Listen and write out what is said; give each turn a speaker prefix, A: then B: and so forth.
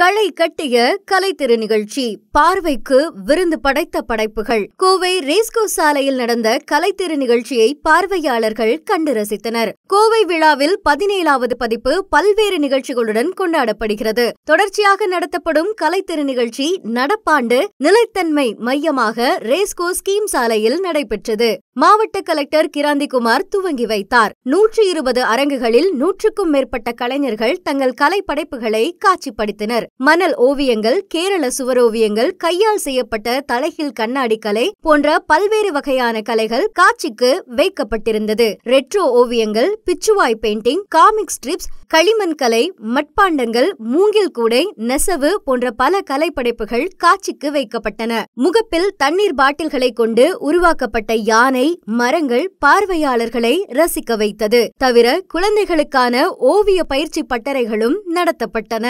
A: களை கட்டிய கலைத்திரு நிகழ்ச்சி, பார்வைக்கு விருந்து படைத்த படைப்புகள். கோவை ரேஸ்கோ சாலையில் நடந்த கலைத்திரு நிகழ்ச்சியை பார்வையாளர்கள் கண்டு ரசித்தனர். கோவை விழாவில் 17வது பதிப்பு பல்வேறு நிகழ்ச்சிகளுடன் கொண்டாடப்படுகிறது. தொடர்ச்சியாக நடத்தப்படும் கலைத்திரு நிகழ்ச்சி நடப்பாண்டு நிலைத்தன்மை மையமாக ரேஸ்கோ ஸ்கீம் சாலையில் நடைபெற்றது. மாவட்ட கலெக்டர் கிராந்திகுமார் துவங்கி வைத்தார். 120 அரங்குகளில் 100க்கும் மேற்பட்ட கலைஞர்கள் தங்கள் கலை படைப்புகளை காட்சிப்படுத்தினர். மணல் ஓவியங்கள், கேரள சுவரோவியங்கள், கையால் செய்யப்பட்ட தலைகீழ் கண்ணாடி கலை போன்ற பல்வேறு வகையான கலைகள் காட்சிக்கு வைக்கப்பட்டிருந்தது. ரெட்ரோ ஓவியங்கள், பிச்சுவாய் பெயிண்டிங், காமிக் ஸ்ட்ரிப்ஸ், களிமண் கலை, மட்பாண்டங்கள், மூங்கில் கூடை, நெசவு போன்ற பல கலைப்படைப்புகள் காட்சிக்கு வைக்கப்பட்டன. முகப்பில் தண்ணீர் பாட்டில்களை கொண்டு உருவாக்கப்பட்ட யானை, மரங்கள் பார்வையாளர்களை ரசிக்க வைத்தது. தவிர குழந்தைகளுக்கான ஓவிய பயிற்சி பட்டறைகளும் நடத்தப்பட்டன.